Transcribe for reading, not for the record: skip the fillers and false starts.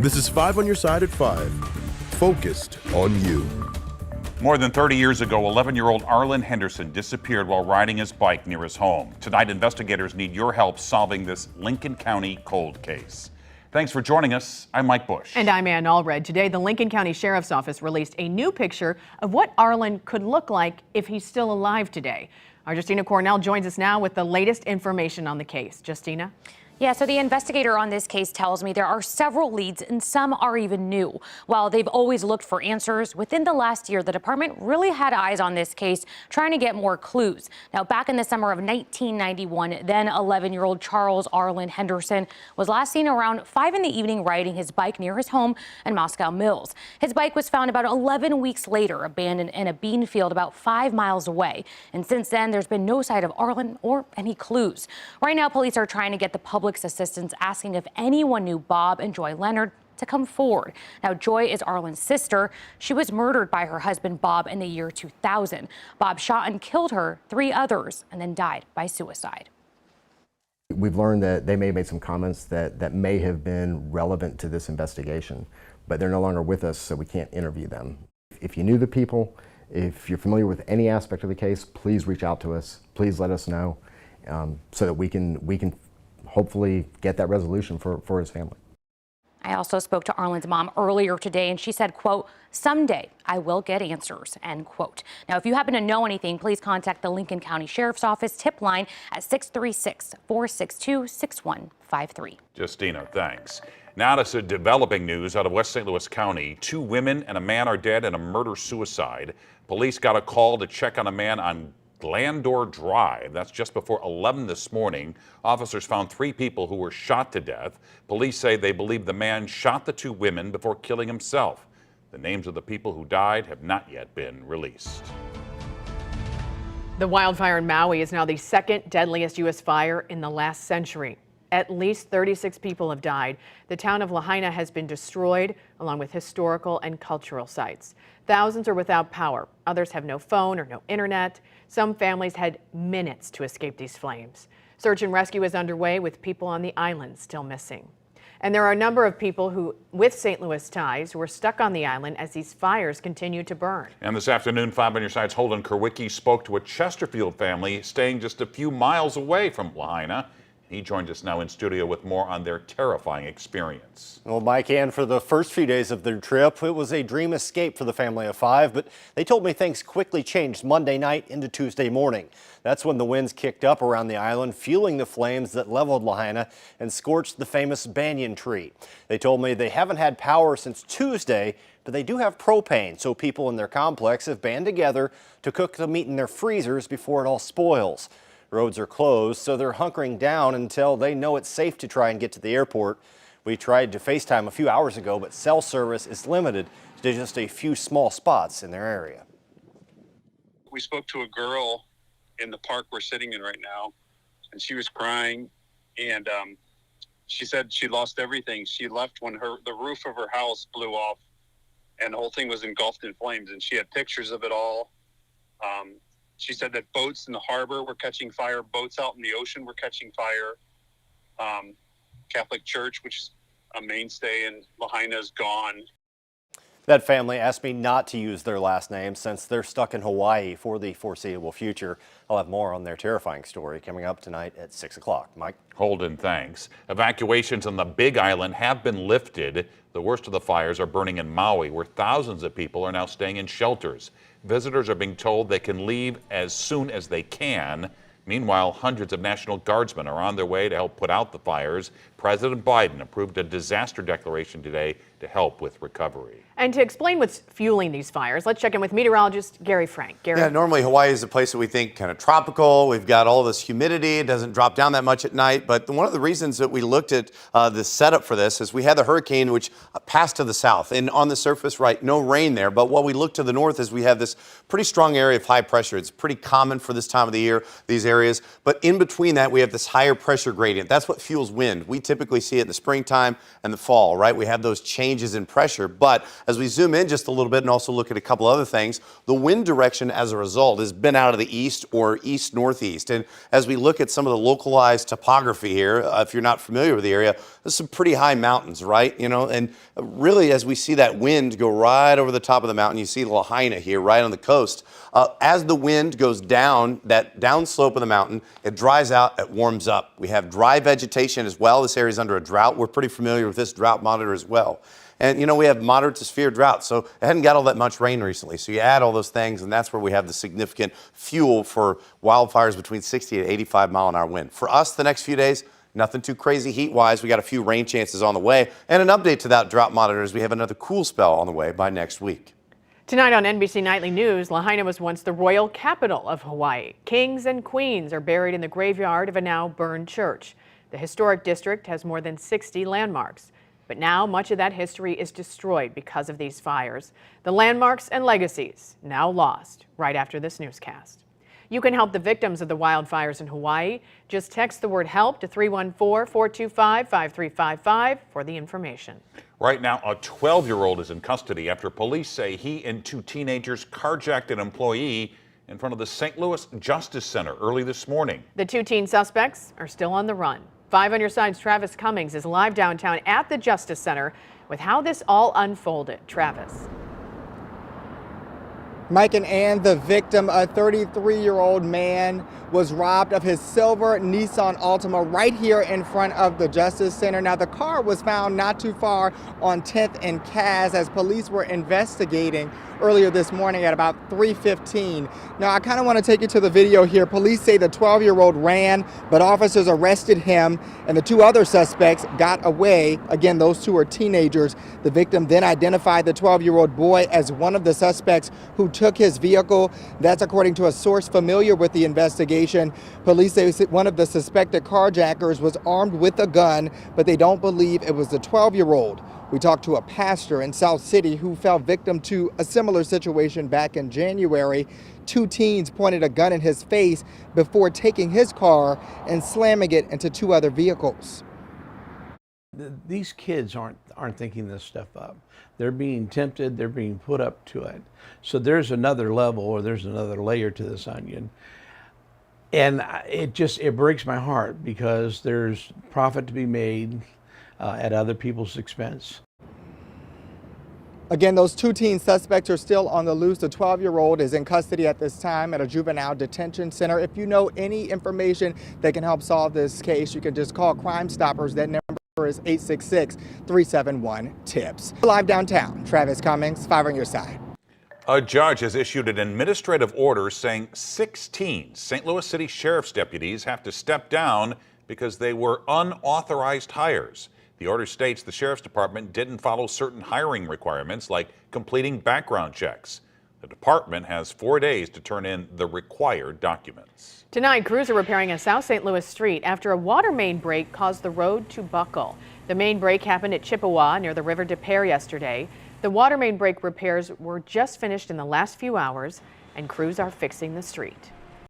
This is 5 on your side at 5. Focused on you. More than 30 years ago, 11-year-old Arlen Henderson disappeared while riding his bike near his home. Tonight, investigators need your help solving this Lincoln County cold case. Thanks for joining us. I'm Mike Bush. And I'm Ann Allred. Today, the Lincoln County Sheriff's Office released a new picture of what Arlen could look like if he's still alive today. Our Justina Cornell joins us now with the latest information on the case. Justina? Yeah, so the investigator on this case tells me there are several leads and some are even new. While they've always looked for answers, within the last year, the department really had eyes on this case, trying to get more clues. Now, back in the summer of 1991, then 11-year-old Charles Arlen Henderson was last seen around 5 in the evening riding his bike near his home in Moscow Mills. His bike was found about 11 weeks later, abandoned in a bean field about 5 miles away. And since then, there's been no sight of Arlen or any clues. Right now, police are trying to get the public's assistance, asking if anyone knew Bob and Joy Leonard to come forward. Now, Joy is Arlen's sister. She was murdered by her husband, Bob, in the year 2000. Bob shot and killed her, 3 others, and then died by suicide. We've learned that they may have made some comments that may have been relevant to this investigation, but they're no longer with us, so we can't interview them. If you knew the people, if you're familiar with any aspect of the case, please reach out to us. Please let us know so that we can hopefully get that resolution for his family. I also spoke to Arlen's mom earlier today, and she said, quote, "Someday I will get answers," end quote. Now, if you happen to know anything, please contact the Lincoln County Sheriff's Office tip line at 636-462-6153. Justina, thanks. Now to some developing news out of West St. Louis County. 2 women and a man are dead in a murder-suicide. Police got a call to check on a man on Glandor Drive. That's just before 11 this morning. Officers found 3 people who were shot to death. Police say they believe the man shot the 2 women before killing himself. The names of the people who died have not yet been released. The wildfire in Maui is now the 2nd deadliest U.S. fire in the last century. At least 36 people have died. The town of Lahaina has been destroyed, along with historical and cultural sites. Thousands are without power. Others have no phone or no internet. Some families had minutes to escape these flames. Search and rescue is underway, with people on the island still missing. And there are a number of people with St. Louis ties who are stuck on the island as these fires continue to burn. And this afternoon, 5 on your side's Holden Kerwicki spoke to a Chesterfield family staying just a few miles away from Lahaina. He joins us now in studio with more on their terrifying experience. Well, Mike, and for the first few days of their trip, it was a dream escape for the family of 5, but they told me things quickly changed Monday night into Tuesday morning. That's when the winds kicked up around the island, fueling the flames that leveled Lahaina and scorched the famous banyan tree. They told me they haven't had power since Tuesday, but they do have propane, so people in their complex have band together to cook the meat in their freezers before it all spoils. Roads are closed, so they're hunkering down until they know it's safe to try and get to the airport. We tried to FaceTime a few hours ago, but cell service is limited to just a few small spots in their area. We spoke to a girl in the park we're sitting in right now, and she was crying, and she said she lost everything. She left when the roof of her house blew off, and the whole thing was engulfed in flames, and she had pictures of it all. She said that boats in the harbor were catching fire, boats out in the ocean were catching fire. Catholic Church, which is a mainstay in Lahaina, is gone. That family asked me not to use their last name since they're stuck in Hawaii for the foreseeable future. I'll have more on their terrifying story coming up tonight at 6 o'clock. Mike? Holden, thanks. Evacuations on the Big Island have been lifted. The worst of the fires are burning in Maui, where thousands of people are now staying in shelters. Visitors are being told they can leave as soon as they can. Meanwhile, hundreds of National Guardsmen are on their way to help put out the fires. President Biden approved a disaster declaration today to help with recovery. And to explain what's fueling these fires, let's check in with meteorologist Gary Frank. Gary? Yeah, normally Hawaii is a place that we think kind of tropical. We've got all this humidity. It doesn't drop down that much at night. But one of the reasons that we looked at the setup for this is we had the hurricane which passed to the south. And on the surface, right, no rain there. But what we look to the north is we have this pretty strong area of high pressure. It's pretty common for this time of the year, these areas. But in between that, we have this higher pressure gradient. That's what fuels wind. We typically see it in the springtime and the fall, right? We have those changes in pressure. But as we zoom in just a little bit and also look at a couple other things, the wind direction as a result has been out of the east or east-northeast. And as we look at some of the localized topography here, if you're not familiar with the area, there's some pretty high mountains, right? You know, and really as we see that wind go right over the top of the mountain, you see Lahaina here right on the coast. As the wind goes down, that downslope of the mountain, it dries out, it warms up. We have dry vegetation as well. This area is under a drought. We're pretty familiar with this drought monitor as well. And, you know, we have moderate to severe drought, so it hadn't got all that much rain recently. So you add all those things, and that's where we have the significant fuel for wildfires between 60 to 85 mile an hour wind. For us, the next few days, nothing too crazy heat-wise. We got a few rain chances on the way. And an update to that drought monitor is we have another cool spell on the way by next week. Tonight on NBC Nightly News, Lahaina was once the royal capital of Hawaii. Kings and queens are buried in the graveyard of a now burned church. The historic district has more than 60 landmarks. But now much of that history is destroyed because of these fires. The landmarks and legacies now lost right after this newscast. You can help the victims of the wildfires in Hawaii. Just text the word HELP to 314-425-5355 for the information. Right now, a 12-year-old is in custody after police say he and two teenagers carjacked an employee in front of the St. Louis Justice Center early this morning. The two teen suspects are still on the run. 5 on your side's Travis Cummings is live downtown at the Justice Center with how this all unfolded. Travis. Mike and Ann, the victim, a 33-year-old man, was robbed of his silver Nissan Altima right here in front of the Justice Center. Now, the car was found not too far on 10th and Cass as police were investigating earlier this morning at about 3:15. Now, I kind of want to take you to the video here. Police say the 12-year-old ran, but officers arrested him, and the two other suspects got away. Again, those two are teenagers. The victim then identified the 12-year-old boy as one of the suspects who took his vehicle. That's according to a source familiar with the investigation. Police say one of the suspected carjackers was armed with a gun, but they don't believe it was the 12-year-old. We talked to a pastor in South City who fell victim to a similar situation back in January. Two teens pointed a gun in his face before taking his car and slamming it into two other vehicles. These kids aren't thinking this stuff up. They're being tempted, they're being put up to it. So there's another level, or there's another layer to this onion. And it breaks my heart because there's profit to be made at other people's expense. Again, those two teen suspects are still on the loose. The 12-year-old is in custody at this time at a juvenile detention center. If you know any information that can help solve this case, you can just call Crime Stoppers. That number is 866-371-TIPS. Live downtown, Travis Cummings, 5 on your side. A judge has issued an administrative order saying 16 St. Louis City Sheriff's deputies have to step down because they were unauthorized hires. The order states the Sheriff's Department didn't follow certain hiring requirements like completing background checks. The department has 4 days to turn in the required documents. Tonight, crews are repairing a South St. Louis street after a water main break caused the road to buckle. The main break happened at Chippewa near the River Des Peres yesterday. The water main break repairs were just finished in the last few hours, and crews are fixing the street.